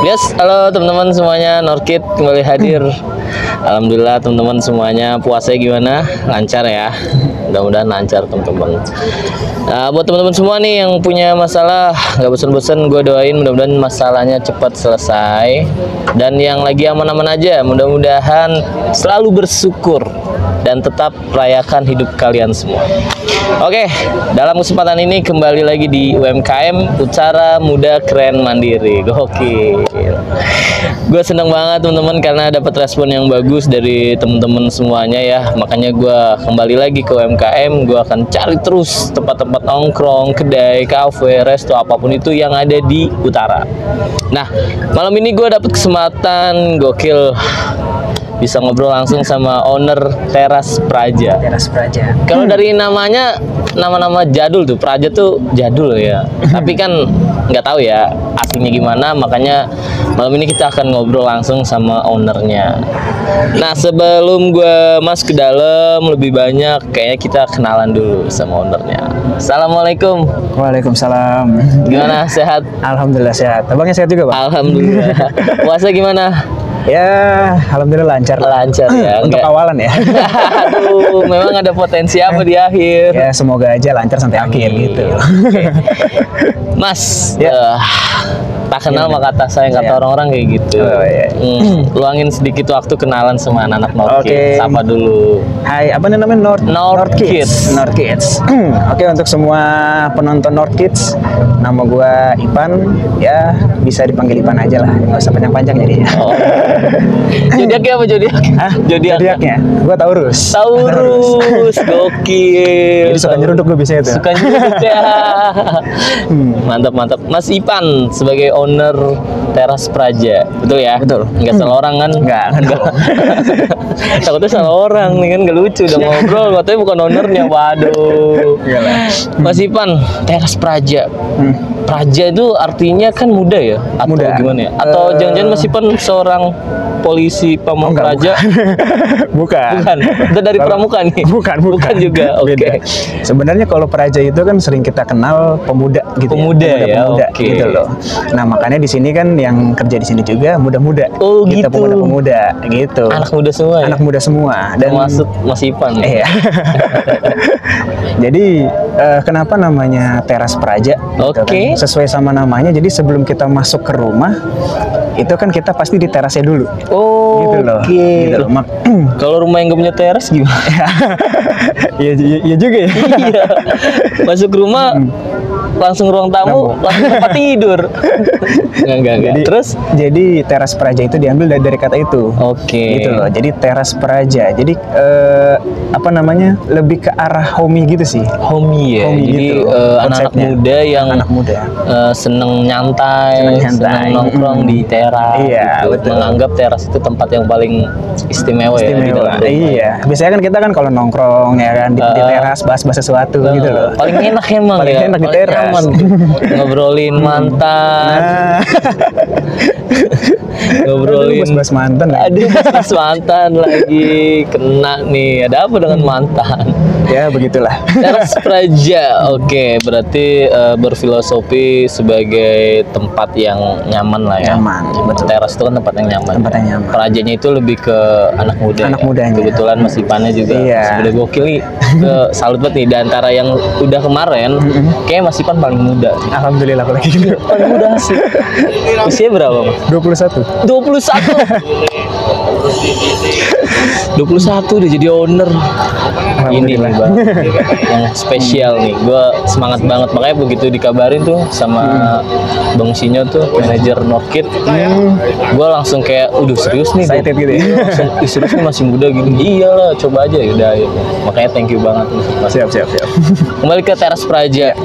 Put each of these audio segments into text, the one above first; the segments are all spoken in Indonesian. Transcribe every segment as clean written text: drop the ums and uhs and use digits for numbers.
Yes, halo teman-teman semuanya, Norkid kembali hadir. Alhamdulillah teman-teman semuanya, puasanya gimana? Lancar ya? Mudah-mudahan lancar teman-teman. Nah, buat teman-teman semua nih yang punya masalah, nggak bosan-bosan, gue doain mudah-mudahan masalahnya cepat selesai. Dan yang lagi aman-aman aja, mudah-mudahan selalu bersyukur dan tetap rayakan hidup kalian semua. Oke, dalam kesempatan ini kembali lagi di UMKM, Ucara Muda Keren Mandiri. Gokil. Gue seneng banget teman-teman karena dapat respon yang bagus dari teman-teman semuanya ya. Makanya gue kembali lagi ke UMKM. Gue akan cari terus tempat-tempat nongkrong, kedai, kafe, resto, apapun itu yang ada di utara. Nah, malam ini gue dapet kesempatan gokil bisa ngobrol langsung sama owner Teras Praja. Teras Praja. Kalau dari namanya, nama-nama jadul tuh, Praja tuh jadul ya. Tapi kan nggak tahu ya aslinya gimana, makanya malam ini kita akan ngobrol langsung sama ownernya. Nah, sebelum gue masuk ke dalam lebih banyak, kayaknya kita kenalan dulu sama ownernya. Assalamualaikum. Waalaikumsalam. Gimana, sehat? Alhamdulillah sehat. Abangnya sehat juga, Bang? Alhamdulillah. Puasa gimana? Ya, alhamdulillah lancar. Lancar ya. Untuk awalan ya. Aduh, memang ada potensi apa di akhir? Ya, semoga aja lancar sampai akhir gitu. Oke. Mas, Ya. tak kenal maka kata saya, kata orang-orang kayak gitu. Oh, iya. Luangin sedikit waktu kenalan sama anak-anak Norkid. Oke. Sapa dulu. Hai, apa namanya? Norkids. Norkids. Oke, untuk semua penonton Norkids, nama gua Ipan. Ya, bisa dipanggil Ipan aja lah. Nggak usah panjang-panjang jadinya. Oh. Zodiaknya apa zodiak? Hah? Zodiaknya? Zodiaknya? Gua Taurus. Taurus, gokil. Jadi suka nyeruduk gue bisa itu. Suka nyeruduk ya. Mantap, mantap. Mas Ipan sebagai owner Teras Praja, betul ya? Betul. Nggak salah orang kan? Enggak. Takutnya salah orang nih kan, nggak lucu udah ngobrol, katanya bukan ownernya. Waduh. Mas Ipan, Teras Praja. Praja itu artinya kan muda ya? Atau Muda. gimana ya? Atau jangan-jangan Mas Ipan seorang polisi pamong enggak, praja? Bukan. Bukan. Itu dari pramuka nih? Bukan juga. Oke. Beda. Sebenarnya kalau praja itu kan sering kita kenal pemuda gitu. Pemuda ya, Pemuda oke. gitu loh. Nah, makanya di sini kan yang kerja di sini juga muda-muda. Oh, kita gitu. Pemuda-pemuda gitu. Anak muda semua ya? Anak muda semua. Dan Termasuk Mas Ipan. Iya. Jadi kenapa namanya Teras Praja? Gitu Oke. kan? Sesuai sama namanya. Jadi sebelum kita masuk ke rumah, itu kan kita pasti di terasnya dulu. Oh, Gitu loh. oke. Gitu loh. Kalau rumah yang gak punya teras gimana? Iya juga ya. Iya. Masuk rumah langsung ruang tamu, langsung tempat tidur. Enggak. Jadi teras praja itu diambil dari kata itu. Oke. Gitu loh. Jadi teras praja. Jadi apa namanya? Lebih ke arah homey gitu sih. Homey ya. Homey Jadi gitu anak-anak konsepnya. muda yang anak muda. seneng nyantai, seneng nongkrong di teras. Iya, gitu. betul. Menganggap teras itu tempat yang paling istimewa ya di dalam rumah. Iya. Biasanya kan kita kan kalau nongkrong ya kan di teras bahas-bahas sesuatu gitu loh. Paling enak emang Paling ya. enak di Paling teras. nyaman. Ngobrolin mantan. Nah, Ngobrolin Aduh, bahas mantan lagi. Aduh, bahas mantan lagi. Kena nih. Ada apa dengan mantan? Ya begitulah. Teras Praja. Oke, berarti berfilosofi sebagai tempat yang nyaman lah ya. Nyaman, betul. Teras itu kan tempat yang nyaman. Tempat yang nyaman. Prajanya itu lebih ke anak muda. Anak ya? mudanya. Kebetulan Mas Ipannya juga Iya. sudah gokil nih. Salut banget nih. Di antara yang udah kemarin, kayak Mas Ipan paling muda. Alhamdulillah kalau gitu. Paling muda sih. Usia berapa, Mas? 21. 21. 21 udah jadi owner. Ini nih Bang, yang spesial nih. Gue semangat banget, makanya begitu dikabarin tuh sama Bang Sinyo tuh, manajer Norkid, gue langsung kayak, udah serius nih. Excited gitu ya? Langsung, serius nih masih muda gini. Iyalah, coba aja ya. Udah, makanya thank you banget. Mas. Siap. Kembali ke Teras Praja.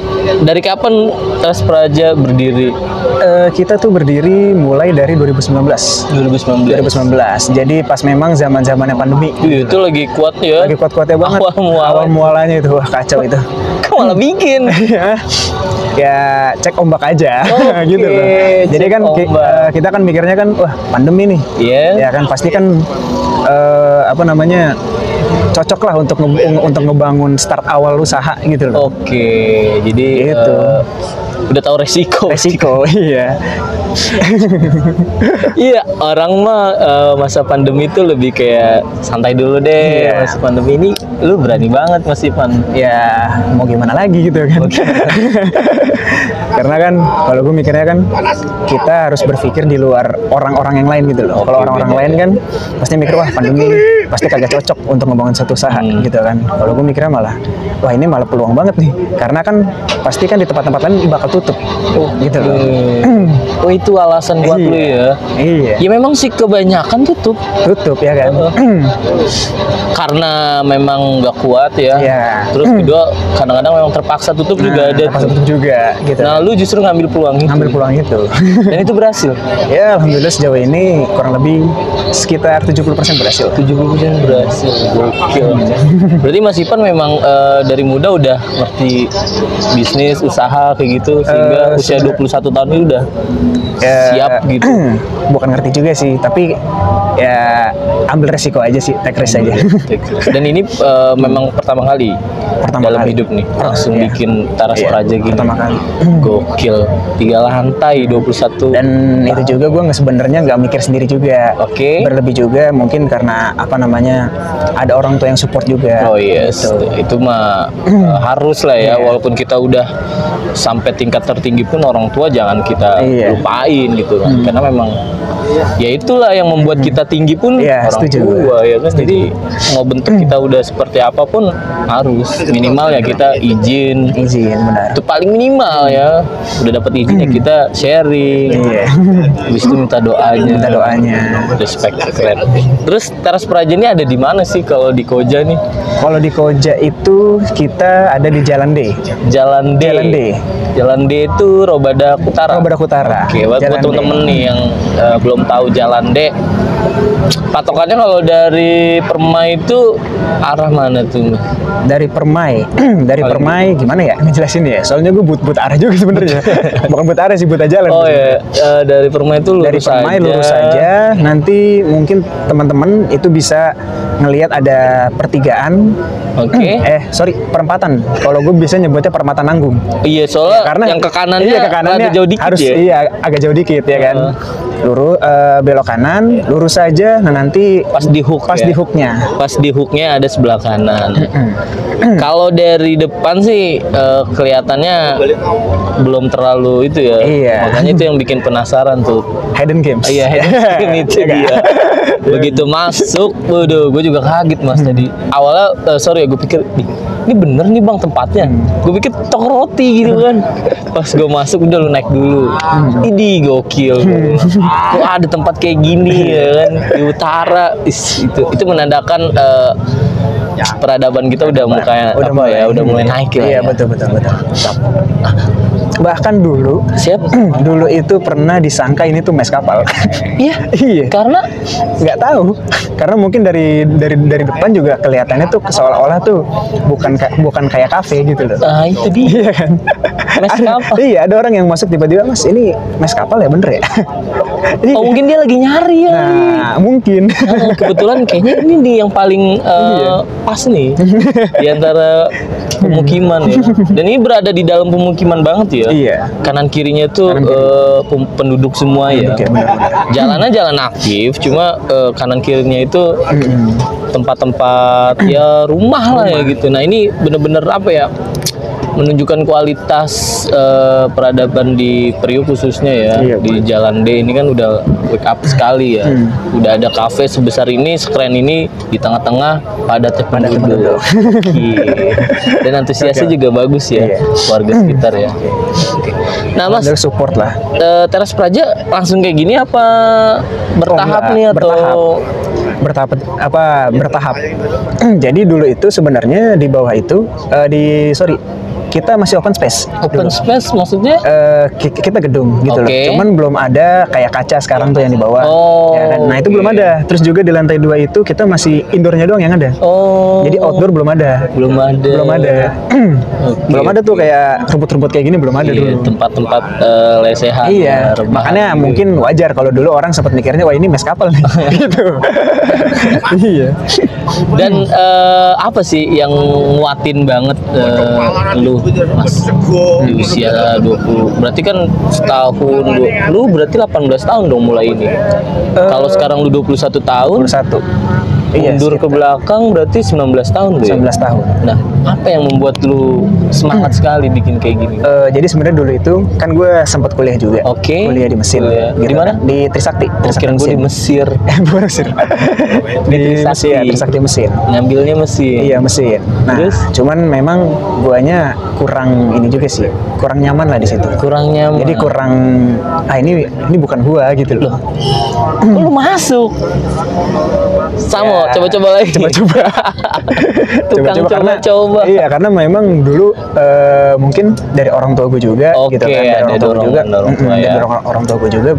Dari kapan Teras Praja berdiri? Kita tuh berdiri mulai dari 2019. 2019. Jadi pas memang zaman-zamannya pandemi. Itu lagi kuat ya. Lagi kuat-kuatnya banget. Awal mualanya itu wah kacau itu. Kok malah bikin? Ya cek ombak aja. Oke, gitu loh. Jadi cek kan kita kan mikirnya kan wah pandemi nih. Iya. Ya kan pasti kan apa namanya cocok lah untuk ngebangun start awal usaha gitu loh. Oke, jadi Gitu. udah tahu resiko. Iya. Iya, orang mah masa pandemi itu lebih kayak santai dulu deh. Iya. Masa pandemi ini lu berani banget Mas Ivan. Ya mau gimana lagi gitu kan. Karena kan kalau gue mikirnya kan kita harus berpikir di luar orang-orang yang lain gitu loh. Kalau orang-orang lain kan pasti mikir wah pandemi pasti kagak cocok untuk ngomongin satu usaha gitu kan. Kalau gue mikirnya malah wah ini malah peluang banget nih. Karena kan pasti kan di tempat-tempat lain bakal tutup gitu loh. Oh itu alasan buat lu ya. Iya. Ya memang sih kebanyakan tutup. Tutup ya kan. Karena memang nggak kuat ya. Iya. Terus kedua kadang-kadang memang terpaksa tutup juga ada. Terpaksa tutup juga gitu. Nah lu justru ngambil peluang itu. Ngambil peluang itu. Dan itu berhasil. Ya alhamdulillah sejauh ini kurang lebih sekitar 70% berhasil. 70% berhasil. Gokil. Berarti Mas Ivan memang dari muda udah ngerti bisnis, usaha kayak gitu sehingga usia 21 tahun ini udah siap gitu. Bukan ngerti juga sih, tapi ya ambil resiko aja sih, take risk aja. Dan ini memang pertama kali dalam hidup nih langsung bikin Teras Praja gini. Pertama kali. Gokil. 3 lantai 21. Dan itu juga gue sebenarnya nggak mikir sendiri juga. Oke. Berlebih juga mungkin karena apa namanya ada orang tua yang support juga. Oh yes, itu mah harus lah ya. Walaupun kita udah sampai tingkat tertinggi pun orang tua jangan kita lupain gitu kan. Karena memang ya itulah yang membuat kita tinggi pun orang tua ya kan. Jadi mau bentuk kita udah seperti apapun harus minimal ya kita izin benar. itu paling minimal ya. Udah dapat izinnya kita sharing. Habis itu minta doanya. Respect, keren. Terus Teras Praja ini ada di mana sih kalau di Koja nih? Kalau di Koja itu kita ada di Jalan D. Jalan D itu Robadak Utara. Oke, buat temen-temen nih yang belum tahu Jalan D, patokannya kalau dari Permai itu arah mana tuh? Dari Permai, Permai gimana ya ngejelasin ya? Soalnya gue but arah juga sebenarnya. Bukan but arah sih, buta jalan. Oh ya, dari Permai itu lurus aja. Nanti mungkin teman-teman itu bisa ngelihat ada pertigaan. Oke. Perempatan. Kalau gue bisa nyebutnya perempatan Nanggung. Iya, soalnya karena yang ke kanannya agak jauh dikit harus, ya. Iya, agak jauh dikit ya kan. Lurus, belok kanan, lurus saja. Nah nanti pas di hooknya ada sebelah kanan. Kalau dari depan sih kelihatannya belum terlalu itu ya. Iya. Makanya itu yang bikin penasaran tuh. Hidden Games. Iya, hidden game itu dia. Begitu masuk, waduh, gue juga kaget Mas tadi. Awalnya gue pikir ini bener nih Bang tempatnya. Gue pikir toko roti gitu kan. Pas gue masuk udah lu naik dulu. Ini gokil. Kok ada tempat kayak gini ya kan di utara. Itu menandakan peradaban kita udah mulai naik ya. Iya, betul. Bahkan dulu dulu itu pernah disangka ini tuh mes kapal. Iya. Karena nggak tahu. Karena mungkin dari depan juga kelihatannya tuh seolah-olah tuh bukan kayak kafe gitu loh. Nah, itu dia. Iya kan. Mes kapal. Iya, ada orang yang masuk tiba-tiba, "Mas, ini mes kapal ya, bener ya?" Oh, mungkin dia lagi nyari ya. Nah, mungkin. Kebetulan kayaknya ini nih yang paling pas nih di antara pemukiman ya. Dan ini berada di dalam pemukiman banget ya. Iya. Kanan kirinya tuh penduduk semua ya. Jalannya jalan aktif, cuma kanan kirinya itu tempat-tempat ya rumah lah ya gitu. Nah ini bener-bener apa ya? Menunjukkan kualitas peradaban di Priuk khususnya ya. Di Jalan D ini kan udah wake up sekali ya. Udah ada kafe sebesar ini, sekeren ini, di tengah-tengah padatnya penduduk. Dan antusiasnya juga bagus ya, warga sekitar ya. Nah Mas, support lah. Teras Praja langsung kayak gini apa bertahap nih atau bertahap. Jadi dulu itu sebenarnya di bawah itu kita masih open space. Open space maksudnya? Kita gedung gitu loh. Cuman belum ada kayak kaca sekarang tuh yang di bawah. Ya, nah itu belum ada. Terus juga di lantai 2 itu kita masih indoornya doang yang ada. Jadi outdoor belum ada. Belum ada tuh kayak rumput-rumput kayak gini belum ada dulu. Tempat-tempat lesehan. Iya. Makanya mungkin wajar kalau dulu orang sempat mikirnya wah ini mes kapal nih. Gitu. Iya. Dan apa sih yang nguatin banget lu tuh Mas di usia 20. Berarti kan setahun lu berarti 18 tahun dong mulai ini. Kalau sekarang lu 21 tahun, 21. mundur ke belakang berarti 19 tahun tuh ya? 19 tahun. Nah, apa yang membuat lu semangat sekali bikin kayak gini? Jadi sebenarnya dulu itu kan gue sempat kuliah juga. Oke. Kuliah di Mesin. Kuliah. Gitu Di mana? kan. Di Trisakti. Kira gue di Mesir. Bukan Mesir. Di Trisakti. Mesin, Trisakti Mesin. Ngambilnya Mesir. Iya Mesin. Nah, Terus? cuman memang guanya kurang ini juga sih, kurang nyaman lah di situ. Kurang nyaman. Jadi kurang, ini bukan gua gitu loh. Kok lu masuk? Sama, Ya. coba-coba lagi. Coba-coba. Tukang coba-coba. Iya, karena memang dulu mungkin dari orang tua gue juga, Oke, gitu kan. Dari ada orang tua gue juga, dorongan orang tua, ya. dari orang tua gue juga,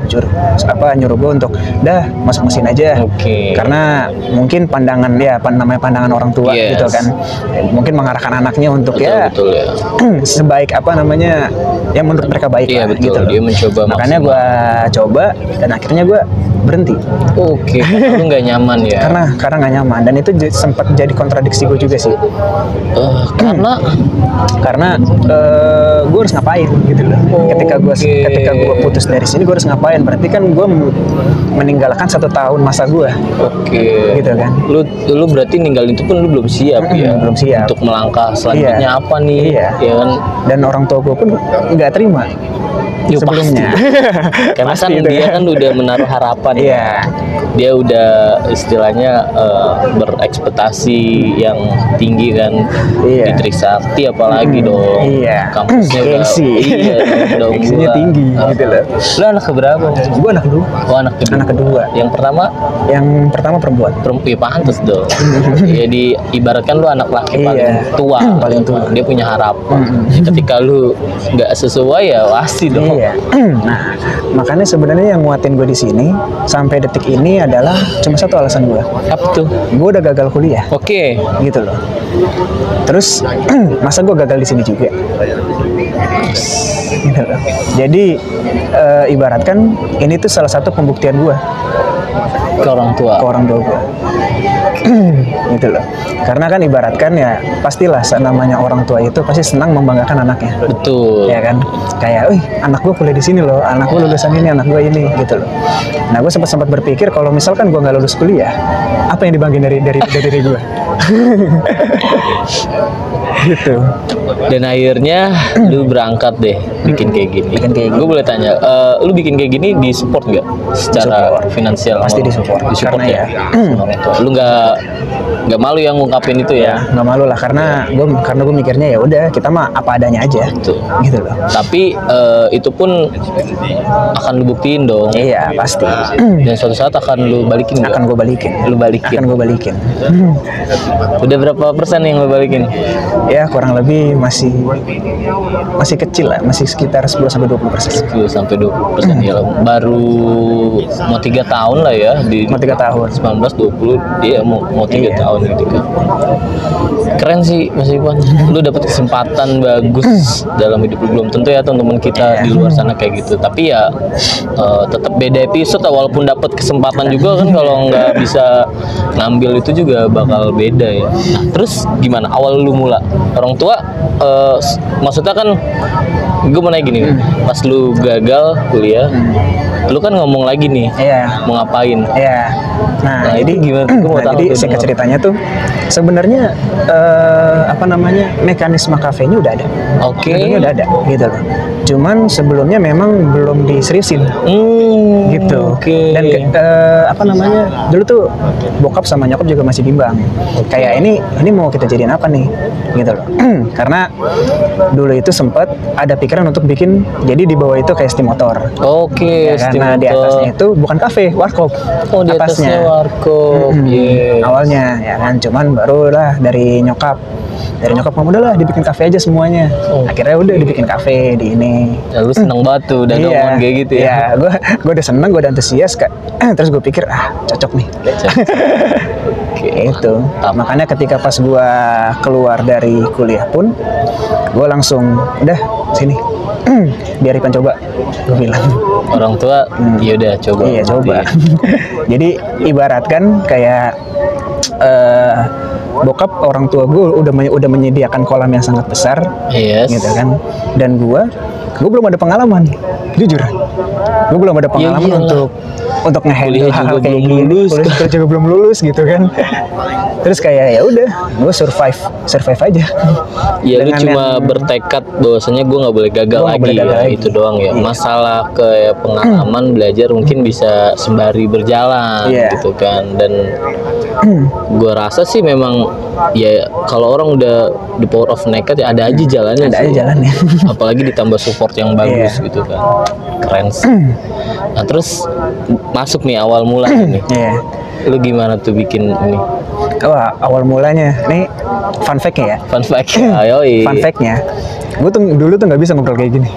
nyuruh gue untuk, dah masuk mesin aja. Oke. Karena mungkin pandangan namanya pandangan orang tua Yes. gitu kan. Mungkin mengarahkan anaknya untuk Betul ya. sebaik apa namanya, yang menurut mereka baik Iya lah, betul. gitu loh. Dia mencoba Makanya maksimal. gue coba dan akhirnya gue berhenti Oke, lu nggak nyaman ya? karena nggak nyaman, dan itu sempat jadi kontradiksi gue juga sih, karena gue harus ngapain gitu loh. Ketika gue putus dari sini, gue harus ngapain? Berarti kan gue meninggalkan 1 tahun masa gue. Oke. Gitu kan. Lu berarti ninggalin itu pun lu belum siap ya? Belum siap. Untuk melangkah selanjutnya Iya. apa nih? Iya. Ya kan? Dan orang tua gue pun nggak terima Ya, sebelumnya. Karena kan Pasti itu dia kan. kan udah menaruh harapan Iya. ya. Dia udah istilahnya berekspektasi yang tinggi kan. Iya. Di Trisakti apalagi dong. Iya. Kampusnya udah. Gengsi. Iya, udah Gengsinya unggul tinggi lah. gitu loh. Lu anak keberapa? Gue anak kedua. Oh, anak kedua. Anak kedua. Yang pertama Yang pertama perempuan. perempuan pantas dong. Jadi ibaratkan lu anak laki paling Iya. tua. Paling tua. Dia punya harapan. Ketika lu nggak sesuai ya pasti dong. Iya. Nah, makanya sebenarnya yang nguatin gue di sini sampai detik ini adalah cuma satu alasan gue. Apa tuh? Gue udah gagal kuliah, Oke. gitu loh. Terus masa gue gagal di sini juga? Gitu loh. Jadi ibaratkan ini tuh salah satu pembuktian gue Ke orang tua. ke orang tua gue. Gitu loh. Karena kan ibaratkan ya pastilah namanya orang tua itu pasti senang membanggakan anaknya. Betul. Ya kan, kayak, wih anak gue kuliah di sini loh, anak gue lulusan ini, anak gue ini, gitu loh. Nah gue sempat berpikir kalau misalkan gue nggak lulus kuliah, apa yang dibanggain dari diri gue? Gitu. Dan akhirnya lu berangkat deh bikin kayak gini. Bikin kayak gini. Gue boleh tanya, lu bikin kayak gini di support nggak secara Support. finansial? Pasti disupport. Karena ya, sama orang tua. Lu nggak malu yang ngungkapin itu ya? nggak malu lah, karena gue mikirnya ya udah kita mah apa adanya aja, Betul. gitu loh. Tapi itu pun akan lu buktiin dong. Iya pasti. Dan suatu saat akan lu balikin nggak? Akan gue balikin. Lu balikin. Akan gue balikin. Udah berapa persen yang lu balikin? Ya kurang lebih masih kecil lah, masih sekitar 10-20%. 10-20% ya. Baru mau 3 tahun lah ya di Mau 3 tahun. 19-20 dia mau 3 Iya. tahun gitu kan. Keren sih Mas Iwan. Lu dapat kesempatan bagus dalam hidup lu. Belum tentu ya teman-teman kita Iya. di luar sana kayak gitu. Tapi ya tetap beda episode lah. Walaupun dapat kesempatan juga kan, kalau nggak bisa ngambil itu juga bakal beda ya. Nah, terus gimana awal lu mula? Orang tua maksudnya kan gue mau nanya gini, pas lu gagal kuliah, lu kan ngomong lagi nih Iya. mau ngapain. Iya. Nah, itu gimana? Gua mau tahu jadi tuh, singkat Bang. ceritanya tuh sebenarnya mekanisme kafenya udah ada. Oke. Sebenarnya udah ada gitu loh. Cuman sebelumnya memang belum diseriusin gitu. Oke. Dan dulu tuh bokap sama nyokap juga masih bimbang. Kayak ini mau kita jadiin apa nih? Gitu loh. Karena dulu itu sempat ada pikiran untuk bikin, jadi di bawah itu kayak steam motor. Oke, Karena di atasnya itu bukan kafe, warkop. Oh, di atasnya warkop. Yes. Awalnya ya kan, cuman barulah dari nyokap ngomong udahlah dibikin kafe aja semuanya. Akhirnya udah dibikin kafe di ini. Ya, lu seneng banget tuh udah ngomong kayak gitu ya. Iya, gue udah seneng, gue udah antusias kak. Terus gue pikir cocok nih. Oke. Itu. Makanya ketika pas gue keluar dari kuliah pun, gue langsung udah sini. Biar Ipan coba, gue bilang. Orang tua, ya udah coba. Iya coba. Jadi ibaratkan kayak bokap orang tua gue udah menyediakan kolam yang sangat besar, Yes. gitu kan. Dan gue belum ada pengalaman, jujur. Gue belum ada pengalaman iyalah. untuk ngehandle Kuliah hal-hal juga kayak belum gini. lulus, Kuliah juga belum lulus gitu kan. Terus kayak ya udah, gue survive aja. Ya lu Dengan cuma yang- bertekad bahwasanya gue nggak boleh gagal Gua nggak lagi boleh gagal ya, lagi. itu doang ya. Iya. Masalah kayak pengalaman belajar mungkin bisa sembari berjalan Iya. gitu kan. Dan gue rasa sih memang ya kalau orang udah the power of nekat ya ada aja jalannya Ada sih. aja jalannya. Apalagi ditambah support yang bagus Iya. gitu kan, keren sih. Nah terus masuk nih awal mula nih. Iya. Lu gimana tuh bikin ini? Wah, awal mulanya nih fun fact-nya ya. Fun fact. Ayoi. Fun fact-nya, gue tuh dulu tuh nggak bisa ngobrol kayak gini.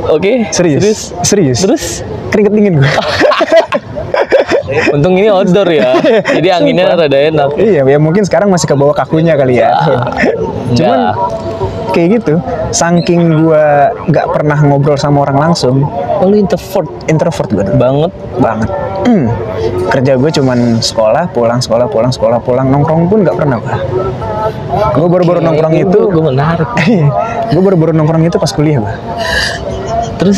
Oke. Serius. Terus Keringet dingin gue. untung ini outdoor ya. Jadi anginnya rada enak. Iya, ya mungkin sekarang masih ke bawah kakunya kali ya. Cuman Enggak. kayak gitu, saking gue nggak pernah ngobrol sama orang langsung, Oh, lu introvert introvert gue banget. banget. Kerja gue cuman sekolah, pulang, nongkrong pun nggak pernah gue. Gue baru-baru nongkrong itu, gue menarik. gue baru-baru nongkrong itu pas kuliah gue. Terus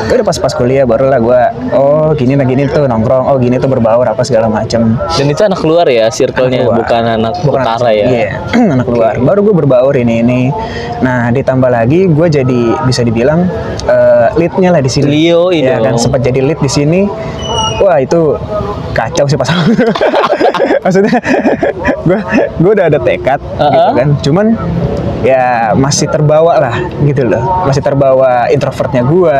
Gue udah pas kuliah barulah gue, oh gini tuh nongkrong, oh gini tuh berbaur apa segala macem. dan itu anak luar ya circle-nya, Anak luar. bukan anak Bukan utara ya. Iya, anak luar. Baru gue berbaur ini. Nah, ditambah lagi gue jadi bisa dibilang lead-nya lah di sini. Leo ini Ya kan, dong. sempat jadi lead di sini. Wah, itu kacau sih pas. Maksudnya gue udah ada tekad gitu kan. Cuman ya masih terbawa lah gitu loh, masih terbawa introvertnya gue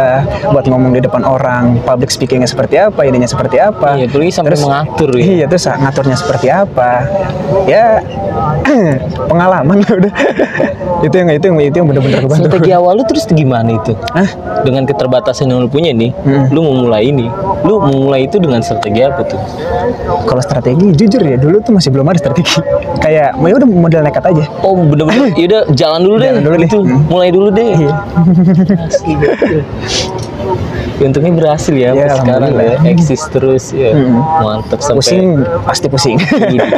buat ngomong di depan orang, public speakingnya seperti apa, ininya seperti apa. Iya, apalagi sampai mengatur ya. Iya, terus ngaturnya seperti apa ya. Pengalaman lah udah. itu yang bener-bener kebantu. Strategi awal lu terus gimana itu? Hah? Dengan keterbatasan yang lu punya nih, lu memulai ini. Lu memulai itu dengan strategi apa tuh? Kalau strategi jujur ya, dulu tuh masih belum ada strategi. Kayak ya udah modal nekat aja. Oh, bener-bener. Yaudah, jalan dulu deh. Jalan dulu deh. Gitu. Mulai dulu deh. Iya. Asli, gokil. Untungnya berhasil ya, Ya, sampai sekarang ya, alhamdulillah. eksis terus ya. Mantap sampai Pusing, pasti pusing. udah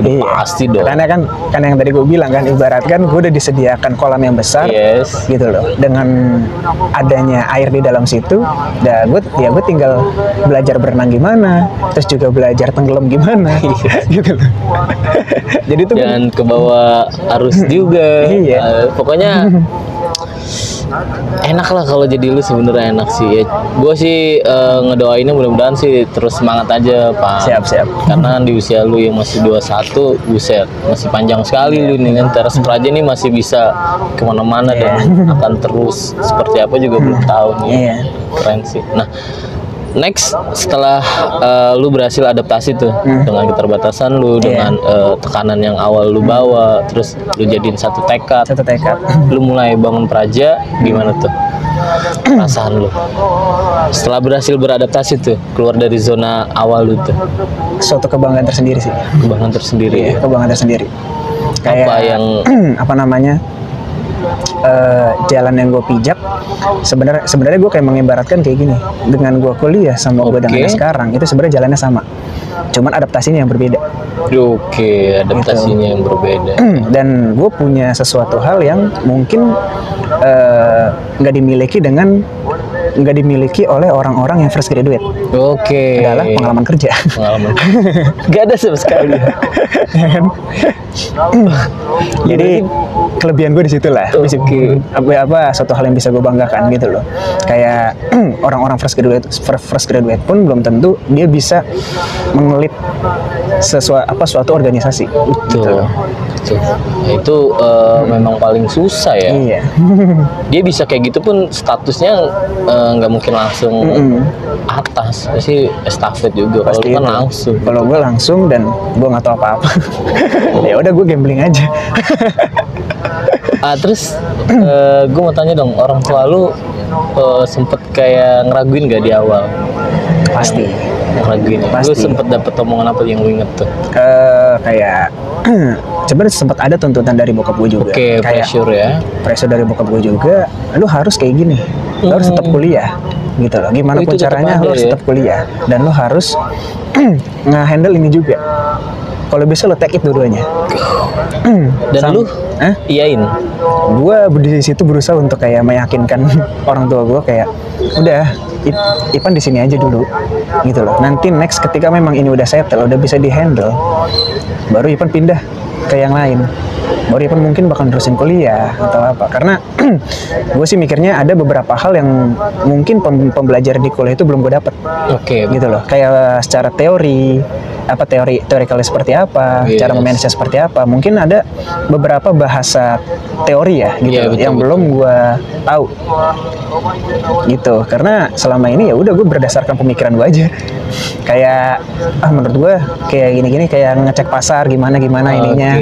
Iya. pasti dong. Karena kan yang tadi gue bilang kan, ibarat kan gue udah disediakan kolam yang besar. Yes. Gitu loh, dengan adanya air di dalam situ, gue tinggal belajar berenang gimana, terus juga belajar tenggelam gimana, gitu loh. Jadi tuh Jangan ke bawah arus juga. Iya. Pokoknya enak lah kalau jadi lu, sebenarnya enak sih ya. Gue sih ngedoainnya mudah-mudahan sih terus semangat aja Pak. Siap. Karena di usia lu yang masih 21, buset, masih panjang sekali lu nih kan. Teras Praja nih masih bisa kemana-mana dan akan terus seperti apa juga belum tahu nih. Iya. Keren sih. Nah, next setelah lu berhasil adaptasi tuh dengan keterbatasan lu, dengan tekanan yang awal lu bawa, terus lu jadiin satu tekad, satu tekad. lu mulai bangun Praja, gimana tuh perasaan lu setelah berhasil beradaptasi tuh, keluar dari zona awal lu tuh? Suatu kebanggaan tersendiri sih. Kebanggaan tersendiri ya. Kebanggaan tersendiri. Apa yang apa namanya, jalan yang gue pijak, sebenarnya gue kayak mengibaratkan kayak gini, dengan gue kuliah sama gue dengan yang sekarang itu sebenarnya jalannya sama, cuman adaptasinya yang berbeda. Oke, adaptasinya yang berbeda. Dan gue punya sesuatu hal yang mungkin nggak dimiliki oleh orang-orang yang fresh graduate. Oke. Adalah pengalaman kerja. Pengalaman. Gak ada sama sekali. Ya kan? Jadi kelebihan gue di situ lah. Oke. Apa suatu hal yang bisa gue banggakan gitu loh. Kayak orang-orang fresh graduate pun belum tentu dia bisa mengelit suatu organisasi. Gitu loh. Betul. Nah, itu memang paling susah ya. Iya. Dia bisa kayak gitu pun statusnya nggak mungkin langsung atas, pasti estafet juga. Kalau Pasti lu kan itu. langsung. Kalau gue langsung dan gue nggak tahu apa-apa. Ya udah gue gambling aja. Terus gue mau tanya dong, orang tua lu sempet kayak ngeraguin gak di awal? Pasti. Ngeraguin ya? Lu Pasti. sempet dapet omongan apa yang lu inget tuh? Kayak sebenarnya sempat ada tuntutan dari bokap gue juga. Oke, Kayak pressure ya. pressure dari bokap gue juga, lu harus kayak gini, lu harus tetap kuliah gitu loh, gimana Oh, pun itu tetap caranya ada lu harus ya? tetap kuliah dan lu harus nge-handle ini juga kalau bisa lo take it dua-duanya. Dan lu iyain. Gue di situ berusaha untuk kayak meyakinkan orang tua gue kayak udah Ipan di sini aja dulu gitu loh. Nanti next ketika memang ini udah settle, udah bisa dihandle, baru Ipan pindah ke yang lain. Baru Ipan mungkin bakal nerusin kuliah atau apa. Karena gue sih mikirnya ada beberapa hal yang mungkin pembelajaran di kuliah itu belum gue dapet. Oke. Gitu loh. Kayak secara teori, teorikalnya seperti apa, cara memanage seperti apa. Mungkin ada beberapa bahasa teori ya gitu Betul, yang belum gue tahu. Gitu. Karena selama ini ya udah gue berdasarkan pemikiran gue aja. Kayak menurut gue kayak gini-gini, kayak ngecek pasar gimana ininya.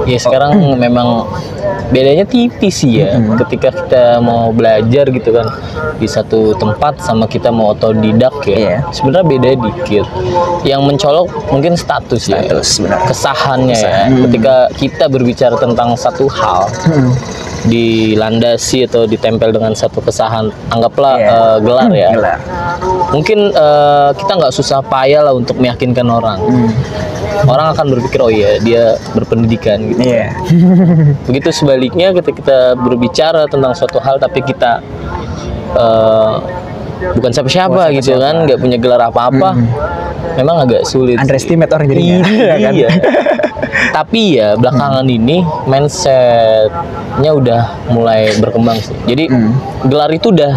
Ya sekarang memang bedanya tipis sih ya. Ketika kita mau belajar gitu kan di satu tempat sama kita mau otodidak ya. Sebenarnya beda dikit. Yang mencolok mungkin status ya. Benar. Kesahannya ya. Ketika kita berbicara tentang satu hal dilandasi atau ditempel dengan satu kesahan, anggaplah gelar ya. Mungkin kita nggak susah payah lah untuk meyakinkan orang. Orang akan berpikir oh iya dia berpendidikan gitu. Begitu sebaliknya ketika kita berbicara tentang suatu hal tapi kita bukan siapa-siapa gitu kan, nggak punya gelar apa-apa, memang agak sulit. Underestimate orang jadinya. Iya. Tapi ya belakangan ini mindsetnya udah mulai berkembang sih. Jadi gelar itu udah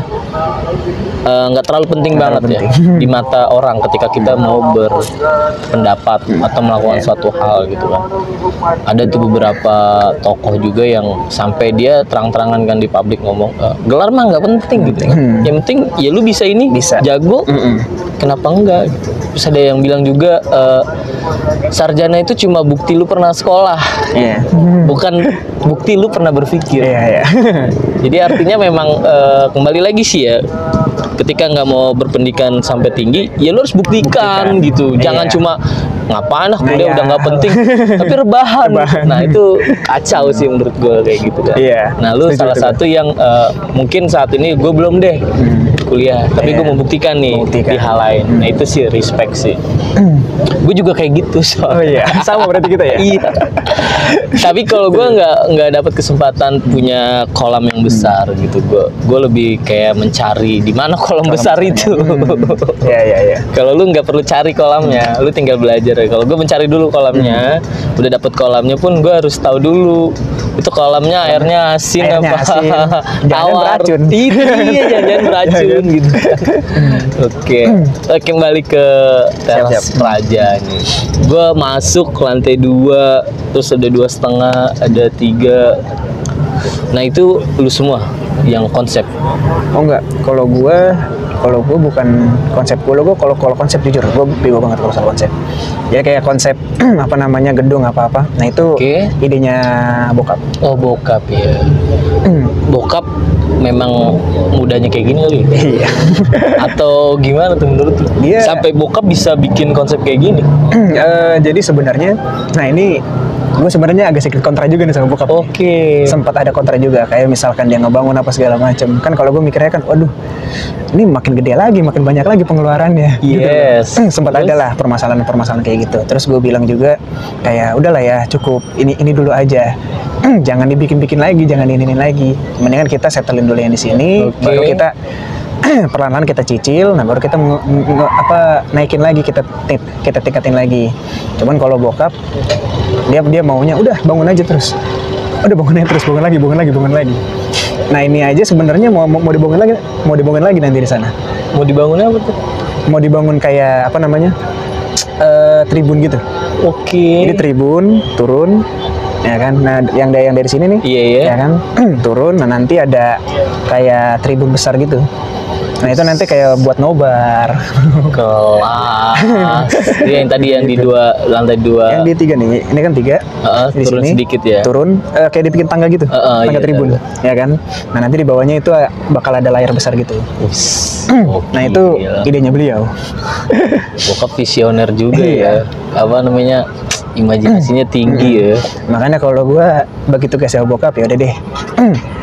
nggak terlalu penting banget ya di mata orang ketika kita mau berpendapat atau melakukan suatu hal gitu kan. Ada tuh beberapa tokoh juga yang sampai dia terang-terangan kan di publik ngomong gelar mah nggak penting gitu. Yang penting ya lu bisa ini, jago, kenapa enggak gitu. Terus ada yang bilang juga sarjana itu cuma bukti lu pernah sekolah, bukan bukti lu pernah berpikir. Jadi artinya memang kembali lagi sih ya, ketika nggak mau berpendidikan sampai tinggi, ya lu harus buktikan gitu. Jangan cuma ngapain lah kuliah udah nggak penting, tapi rebahan. Nah itu kacau sih menurut gue kayak gitu kan. Nah lu salah satu yang mungkin saat ini gue belum deh kuliah, tapi gue membuktikan nih di hal lain. Nah itu sih respect sih. Gue juga kayak gitu soalnya. Sama berarti kita ya. Iya. Tapi kalau gue nggak dapat kesempatan punya kolam yang besar gitu, gue lebih kayak mencari di mana kolam besar itu. Kalau lu nggak perlu cari kolamnya, lu tinggal belajar. Kalau gue mencari dulu kolamnya, udah dapet kolamnya pun gue harus tahu dulu itu kolamnya airnya asin apa tawar. Iya, jangan beracun gitu. Oke, kembali ke teras Praja nih. Gue masuk lantai 2, terus ada 2,5, ada 3. Nah itu lu semua yang konsep? Oh enggak, kalau gue bukan konsep. Kalau konsep jujur gue bego banget kalau soal konsep. Jadi kayak konsep apa namanya gedung apa-apa. Nah itu idenya bokap. Oh bokap ya. Bokap memang mudanya kayak gini kali. Iya. Atau gimana tuh menurut lu? Sampai bokap bisa bikin konsep kayak gini? Jadi sebenarnya, nah ini gue sebenarnya agak sedikit kontra juga nih sama bokap. Sempat ada kontra juga, kayak misalkan dia ngebangun apa segala macam. Kan kalau gue mikirnya kan, waduh, ini makin gede lagi, makin banyak lagi pengeluarannya. Sempat ada lah permasalahan kayak gitu. Terus gue bilang juga kayak udahlah ya, cukup ini dulu aja. Jangan dibikin lagi, jangan ini lagi. Mendingan kita settlein dulu yang di sini, baru kita perlahan-lahan kita cicil, nah baru kita naikin lagi, kita tingkatin lagi. Cuman kalau bokap dia maunya udah bangun aja terus, bangun lagi. Nah ini aja sebenarnya mau dibangun lagi nanti di sana. Mau dibangunnya apa tuh? Mau dibangun kayak apa namanya, tribun gitu. Jadi tribun turun, ya kan. Nah yang dari sini nih, ya kan, turun. Nah nanti ada kayak tribun besar gitu. Nah itu nanti kayak buat nobar. Kelas. Yang tadi yang di lantai 2. Yang di 3 nih. Ini kan 3. Di turun sini, sedikit ya. Turun kayak dibikin tangga gitu. Tangga tribun. Ya kan. Nah nanti di bawahnya itu bakal ada layar besar gitu. Nah itu idenya beliau. Bokap visioner juga ya. Apa namanya? Imajinasinya tinggi ya. Makanya kalau gue begitu kasih bokap ya udah deh.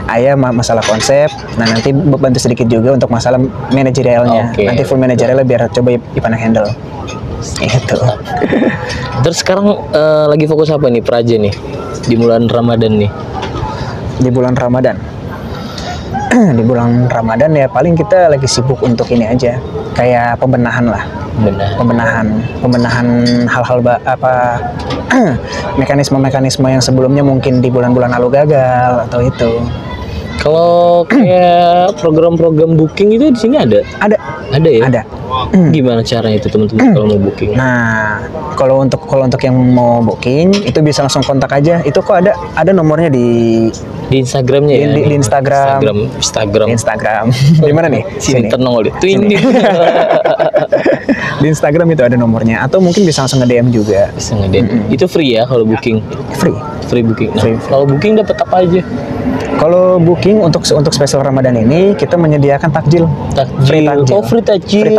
Ayah masalah konsep, nah nanti bantu sedikit juga untuk masalah manajerialnya. Nanti full manajerialnya biar coba Ipan handle. Gitu. Terus sekarang lagi fokus apa nih Praja nih di bulan Ramadan nih? Di bulan Ramadan. Di bulan Ramadan ya paling kita lagi sibuk untuk ini aja, kayak pembenahan lah. Pembenahan hal-hal mekanisme-mekanisme yang sebelumnya mungkin di bulan-bulan lalu gagal atau itu. Kalau kayak program-program booking itu di sini ada? Ada ya? Ada. Gimana caranya itu teman-teman kalau mau booking? Nah, kalau untuk yang mau booking itu bisa langsung kontak aja. Itu kok ada nomornya di Instagramnya ya? Di Instagram. Instagram. Di mana nih? Sini nongol itu ini. Di Instagram itu ada nomornya. Atau mungkin bisa langsung nge-DM juga. Bisa nge-DM. Itu free ya kalau booking? Free booking. Nah, kalau booking dapat apa aja? Kalau booking untuk spesial Ramadan ini kita menyediakan takjil. Free takjil. Oh, free takjil.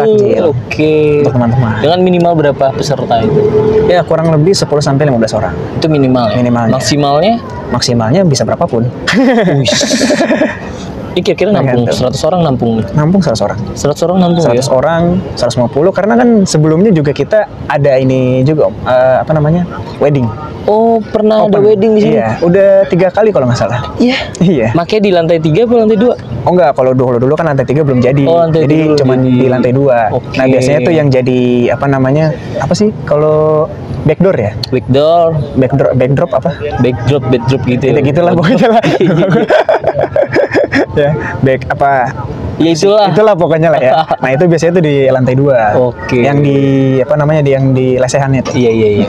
Oke. Untuk teman-teman. Dengan minimal berapa peserta itu? Ya, kurang lebih 10 sampai 15 orang. Itu minimal ya? Minimalnya. Maksimalnya bisa berapapun. Ini kira-kira nampung 100 orang nampung? Nampung 100 orang. 100 orang nampung 100 ya? orang, 150 karena kan sebelumnya juga kita ada ini juga wedding. Oh, pernah ada wedding di sini? Iya, udah 3 kali kalau nggak salah. Iya. Makanya di lantai 3 atau lantai 2? Oh enggak, kalau dulu kan lantai 3 belum jadi. Oh, jadi cuma di lantai 2. Okay. Nah, biasanya tuh yang jadi apa sih? Kalau backdoor ya? Backdrop apa? Backdrop gitu ya. Gitulah pokoknya lah. Ya, ya itulah pokoknya lah ya. Nah, itu biasanya tuh di lantai 2. Oke. Yang di lesehannya tuh. Iya.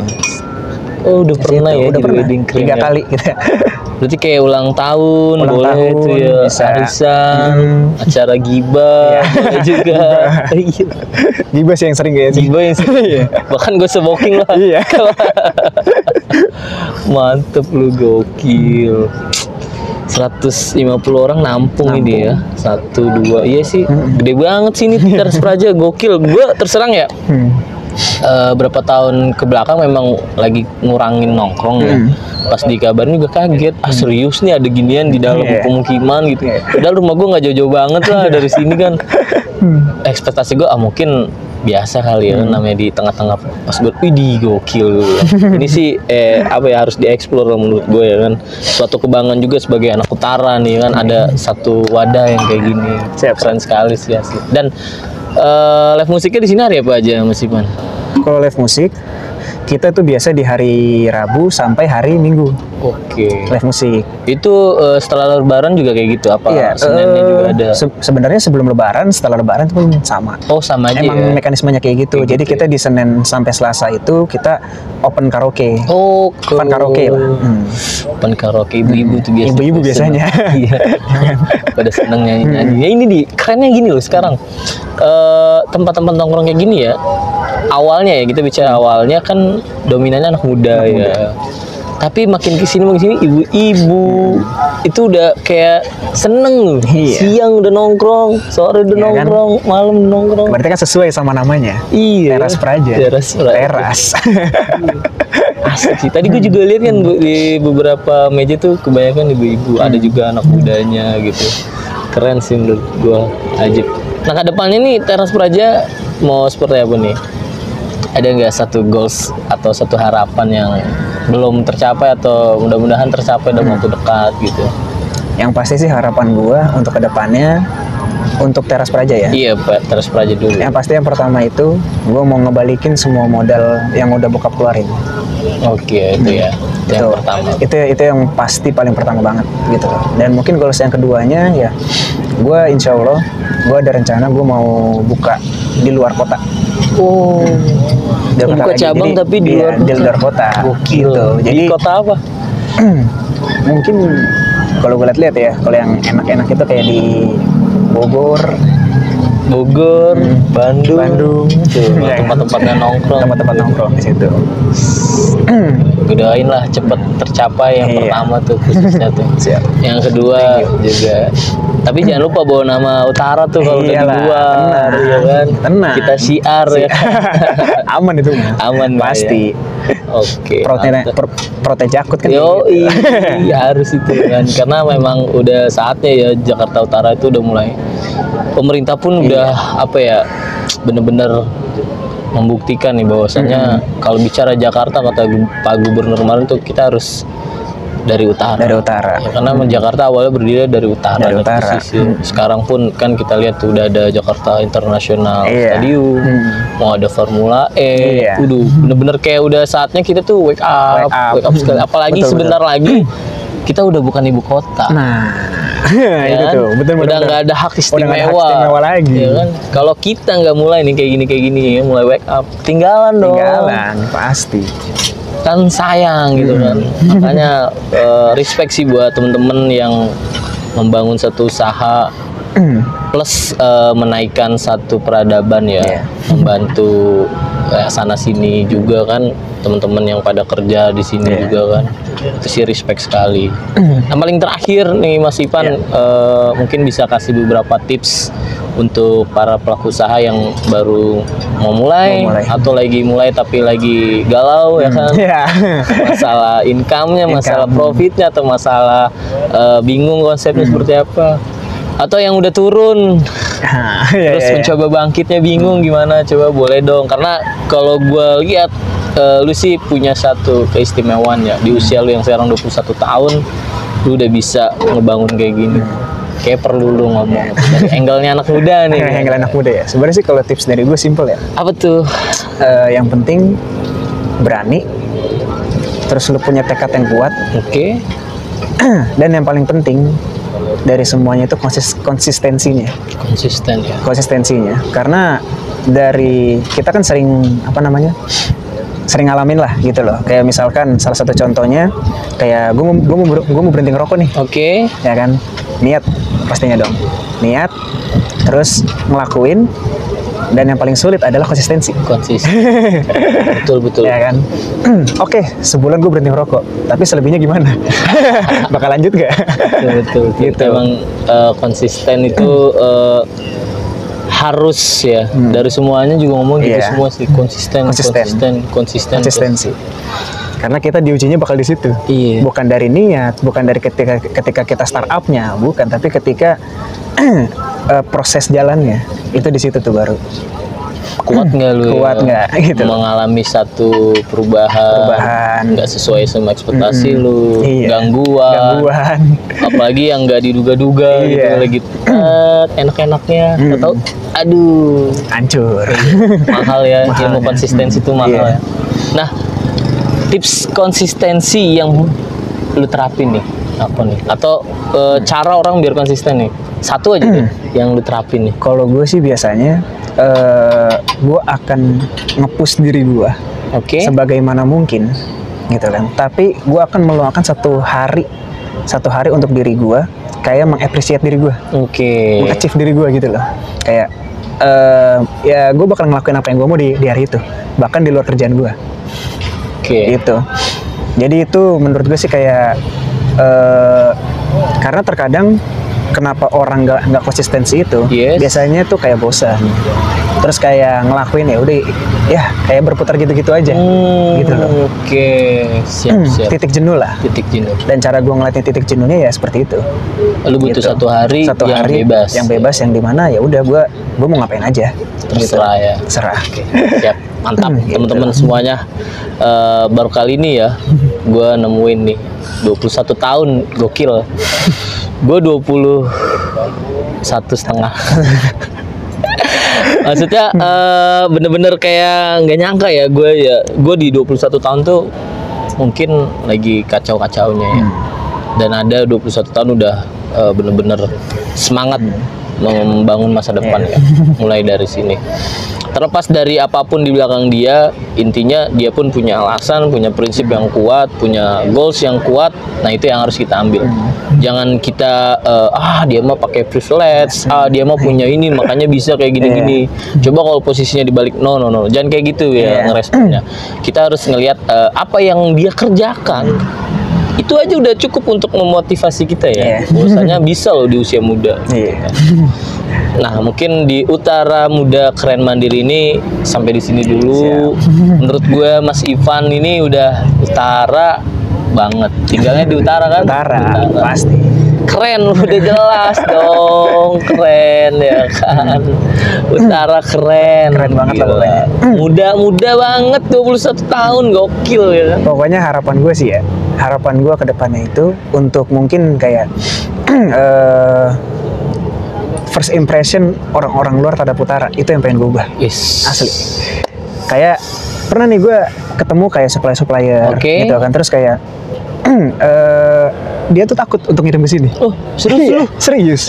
Oh, udah pernah ya di wedding 3 kali gitu. Berarti kayak ulang tahun boleh tuh ya, arisan, acara gibah boleh juga. Gibah sih yang sering kayaknya. Gibah yang sering. Bahkan gue se-booking lah. Iya. Mantep lu, gokil. 150 orang nampung ini ya. 1, 2. Iya sih, gede banget sih ini Teras Praja, gokil. Gue terserang ya. Berapa tahun ke belakang memang lagi ngurangin nongkrong ya. Pas dikabarin juga kaget. Serius nih ada ginian di dalam pemukiman gitu. Padahal rumah gue nggak jauh-jauh banget lah dari sini kan. Ekspektasi gue mungkin biasa kali ya, namanya di tengah-tengah pas gue, widih gokil. Ini sih harus dieksplor menurut gue ya kan. Suatu kebanggaan juga sebagai anak utara nih kan, ada satu wadah yang kayak gini. Keren sekali sih asli. Dan live musiknya di sini hari apa aja Mas Iman? Kalau live musik kita tuh biasa di hari Rabu sampai hari Minggu. Oke. Live musik. Itu setelah Lebaran juga kayak gitu apa? Iya, Seninnya juga ada. Sebenarnya sebelum Lebaran, setelah Lebaran itu pun sama. Oh, sama aja. Emang ya? mekanismenya kayak gitu. Jadi kita di Senin sampai Selasa itu kita open karaoke. Oh, open karaoke lah. Open karaoke ibu-ibu tuh biasanya. Ibu-ibu biasanya. Iya. Pada seneng nyanyi-nyanyi. Ya ini kerennya gini loh sekarang. Tempat-tempat nongkrong kayak gini ya. Awalnya ya, kita bicara awalnya kan dominannya anak muda ya. Tapi makin kesini ibu-ibu itu udah kayak seneng. Siang udah nongkrong, sore udah nongkrong, malam udah nongkrong. Berarti kan sesuai sama namanya. Iya. Teras Praja. Teras. Asik sih. Tadi gue juga lihat kan di beberapa meja tuh kebanyakan ibu-ibu, ada juga anak mudanya gitu. Keren sih menurut gue, ajib. Nah, ke depannya nih Teras Praja mau seperti apa nih? Ada nggak satu goals atau satu harapan yang belum tercapai atau mudah-mudahan tercapai dalam waktu dekat gitu? Yang pasti sih harapan gua untuk kedepannya untuk Teras Praja ya. Iya, Pak, Teras Praja dulu. Yang pasti yang pertama itu gua mau ngebalikin semua modal yang udah bokap keluarin. Oke, itu ya. Yang pertama. Itu yang pasti paling pertama banget gitu. Dan mungkin goals yang keduanya ya gua insya Allah gua ada rencana gua mau buka di luar kota. Oh, buka cabang jadi, tapi di luar kota. Gokil. Gitu. Jadi di kota apa? Mungkin kalau gue lihat ya, kalau yang enak-enak itu kayak di Bogor, Bandung. Tempat-tempatnya nongkrong. Tempat-tempat nongkrong di situ. Gue doain lah cepet tercapai yang pertama tuh khususnya tuh. Siap. Yang kedua juga. Tapi jangan lupa bawa nama utara tuh kalau udah di luar, ya kan? Tenang. Kita siar ya. Aman itu. Aman pasti. Ya. Oke. Prote jakut kan. Iya harus itu kan. Karena memang udah saatnya ya Jakarta Utara itu udah mulai. Pemerintah pun udah bener-bener membuktikan nih bahwasannya kalau bicara Jakarta, kata Pak Gubernur kemarin tuh kita harus dari utara. Dari utara. Ya, karena Jakarta awalnya berdiri dari utara. Dari utara. Sekarang pun kan kita lihat tuh udah ada Jakarta International Stadium, mau ada Formula E. Iya. Udah bener-bener kayak udah saatnya kita tuh wake up sekali. Apalagi Betul, sebentar lagi kita udah bukan ibu kota. Nah, Ya itu kan? tuh, betul. Udah nggak ada hak istimewa. Udah nggak ada hak istimewa lagi. Ya kan? Kalau kita nggak mulai nih kayak gini ya, mulai wake up, tinggalan dong. Tinggalan, pasti. Kan sayang gitu kan. Makanya respect sih buat temen-temen yang membangun satu usaha plus menaikkan satu peradaban ya. Membantu sana sini juga kan, teman-teman yang pada kerja di sini juga kan. Itu sih respect sekali. Yang paling terakhir nih Mas Ivan, mungkin bisa kasih beberapa tips untuk para pelaku usaha yang baru mau mulai atau lagi mulai tapi lagi galau ya kan. Masalah income-nya, masalah profitnya, atau masalah bingung konsepnya seperti apa. Atau yang udah turun terus mencoba bangkitnya bingung gimana, coba boleh dong. Karena kalau gue lihat lu sih punya satu keistimewaan ya, di usia lu yang sekarang 21 tahun lu udah bisa ngebangun kayak gini. Kayak perlu lu ngomong dari angle-nya anak muda nih. Angle anak muda ya. Sebenarnya sih kalau tips dari gue simple ya. Apa tuh? Yang penting berani, terus lu punya tekad yang kuat. Oke. Dan yang paling penting dari semuanya itu konsistensinya. Konsisten ya. Konsistensinya. Karena dari kita kan sering sering ngalamin lah gitu loh. Kayak misalkan salah satu contohnya kayak gue mau berhenti ngerokok nih. Oke. Ya kan, niat pastinya dong. Niat, terus ngelakuin, dan yang paling sulit adalah konsistensi. Konsisten. betul. Ya kan. Oke, sebulan gue berhenti ngerokok, tapi selebihnya gimana? Bakal lanjut gak? Betul. Gitu. Emang konsisten itu harus ya. Dari semuanya juga ngomong gitu semua sih, konsistensi. Karena kita diujinya bakal di situ. Iya. Bukan dari niat, bukan dari ketika kita startupnya, bukan, tapi ketika proses jalannya itu di situ tuh baru. Kuat nggak lu? Kuat nggak? Gitu. Mengalami satu perubahan nggak sesuai sama ekspektasi lu, gangguan. Apalagi yang nggak diduga-duga gitu, lagi enak-enaknya, atau aduh, hancur. Mahal ya, ilmu konsistensi itu mahal ya. Nah, tips konsistensi yang lu terapin nih apa nih? Atau cara orang biar konsisten nih? Satu aja deh yang lu terapin nih. Kalau gue sih biasanya gue akan nge-push diri gue sebagaimana mungkin gitu kan. Tapi gue akan meluangkan satu hari untuk diri gue, kayak mengapresiasi diri gue, mengachieve diri gue gitu loh. Kayak ya gue bakal ngelakuin apa yang gue mau di hari itu, bahkan di luar kerjaan gue. Gitu. Jadi itu menurut gue sih kayak karena terkadang kenapa orang nggak konsistensi itu, biasanya tuh kayak bosan, terus kayak ngelakuin ya udah ya kayak berputar gitu-gitu aja, gitu loh. Siap. Titik jenuh lah. Dan cara gue ngeliatin titik jenuhnya ya seperti itu. Lu butuh gitu. satu hari yang bebas yang dimana ya udah gue mau ngapain aja. Terserah gitu. Ya. Serah. Siap. Mantap teman-teman semuanya. Baru kali ini ya gue nemuin nih 21 tahun gokil. Gue 21,5. Maksudnya bener-bener kayak nggak nyangka ya gue di 21 tahun tuh mungkin lagi kacau-kacaunya ya. Dan ada 21 tahun udah bener-bener semangat membangun masa depan ya. Mulai dari sini. Terlepas dari apapun di belakang dia, intinya dia pun punya alasan, punya prinsip yang kuat, punya goals yang kuat. Nah itu yang harus kita ambil. Jangan kita dia mah pakai privilege, dia mah punya ini makanya bisa kayak gini-gini. Coba kalau posisinya dibalik, no, jangan kayak gitu ya ngeresponnya. Kita harus ngelihat apa yang dia kerjakan. Itu aja udah cukup untuk memotivasi kita ya. Bahwasanya bisa loh di usia muda. Nah, mungkin di Utara Muda Keren Mandiri ini sampai di sini dulu. Menurut gue Mas Ivan ini udah utara banget. Tinggalnya di utara kan? Utara. Pasti. keren udah jelas dong, keren ya kan. Utara keren Keren banget lah gila. pokoknya. Muda banget 21 tahun, gokil ya kan. Pokoknya harapan gue sih ya, harapan gue ke depannya itu untuk mungkin kayak first impression orang-orang luar terhadap Utara itu yang pengen gue ubah. Yes. Asli. Kayak pernah nih gue ketemu kayak supplier Oke. gitu kan, terus kayak dia tuh takut untuk ngirim ke sini. Oh, serius Iya, lu? serius.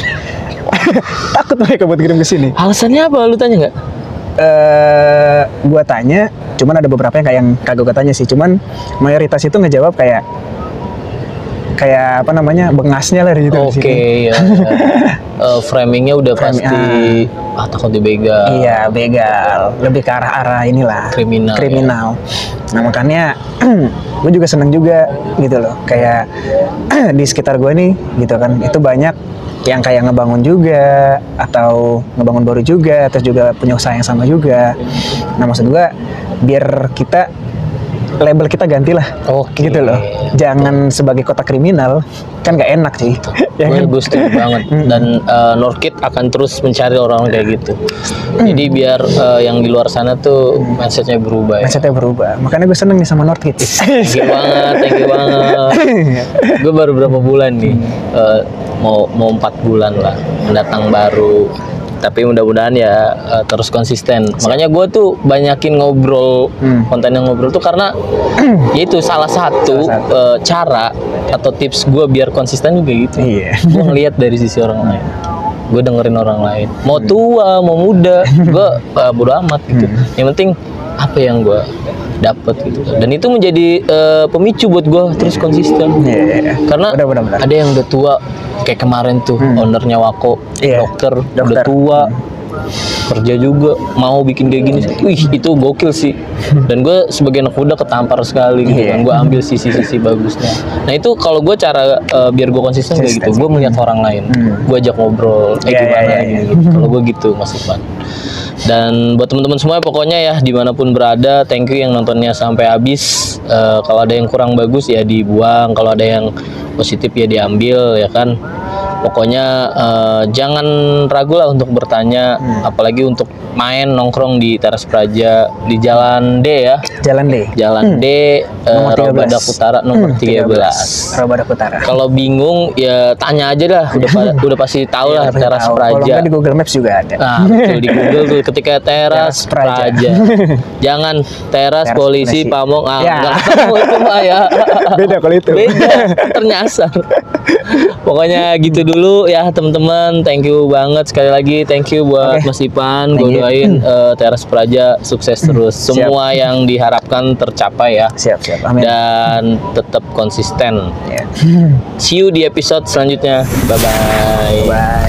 Takut mereka buat ngirim ke sini. Alasannya apa? Lu tanya nggak? Gua tanya, cuman ada beberapa yang kayak yang kagak gue tanya sih, cuman mayoritas itu ngejawab kayak apa namanya, bengasnya lah gitu. di Oke, sini. ya. Framingnya udah pasti takut dibegal. Iya, begal, lebih ke arah inilah, Kriminal, Nah makanya gue juga seneng juga gitu loh, kayak di sekitar gue nih gitu kan, itu banyak yang kayak ngebangun juga atau ngebangun baru juga, terus juga punya usaha yang sama juga. Nah maksud gue biar kita label kita gantilah, Oke. gitu loh. Jangan sebagai kota kriminal, kan nggak enak sih. Ya kan? Gue setuju banget. Dan Norkit akan terus mencari orang kayak gitu. Jadi biar yang di luar sana tuh mindsetnya berubah. Ya. Mindsetnya berubah. Makanya gue seneng nih sama Northkids. Thank you banget. Gue baru berapa bulan nih? Mau 4 bulan lah mendatang baru. Tapi mudah-mudahan ya terus konsisten. Makanya gue tuh banyakin ngobrol, konten yang ngobrol tuh karena ya itu salah satu cara atau tips gue biar konsisten juga gitu. Iya. Gue ngelihat dari sisi orang lain, gue dengerin orang lain, mau tua mau muda, gue bodo amat gitu. Yang penting apa yang gue dapat gitu. Dan itu menjadi pemicu buat gue terus konsisten. Iya. Karena Benar-benar. ada yang udah tua kayak kemarin tuh ownernya Wako, Iya. dokter udah Dokter. tua, kerja juga mau bikin kayak gini. Wih itu gokil sih. Dan gue sebagai anak muda ketampar sekali gitu Iya. kan. Gue ambil sisi-sisi bagusnya. Nah itu kalau gue cara biar gue konsisten kayak gitu. Gue melihat orang lain, gue ajak ngobrol, Iya, gimana iya, iya. gitu. Kalau gue gitu Mas Ivan. Dan buat teman-teman semua pokoknya ya dimanapun berada, thank you yang nontonnya sampai habis. Kalau ada yang kurang bagus ya dibuang, kalau ada yang positif ya diambil ya kan. Pokoknya jangan ragu lah untuk bertanya, apalagi untuk main nongkrong di Teras Praja di Jalan D ya. Jalan deh. Jalan D, Nomor 13. Rawabadak Utara nomor 13. Rawabadak Utara. Kalau bingung ya tanya aja dah, udah pasti tahu lah Pasti Teras tahu. Kalau Praja. nggak di Google Maps juga ada. Nah, betul di Google tuh ketika Teras Teras Praja. Praja. Jangan Teras Teras Polisi Polisi. Pamong. Ya. Enggak ketemu itu mah ya. Beda kalau itu. Beda, ternyasar. Pokoknya gitu dulu ya teman-teman. Thank you banget sekali lagi. Thank you buat Oke. Mas Ipan. Thank Gue you. doain Teras Praja sukses terus. Siap. Semua yang diharapkan tercapai ya. Siap. Amin. Dan tetap konsisten. Ya. See you di episode selanjutnya. Bye bye. Bye.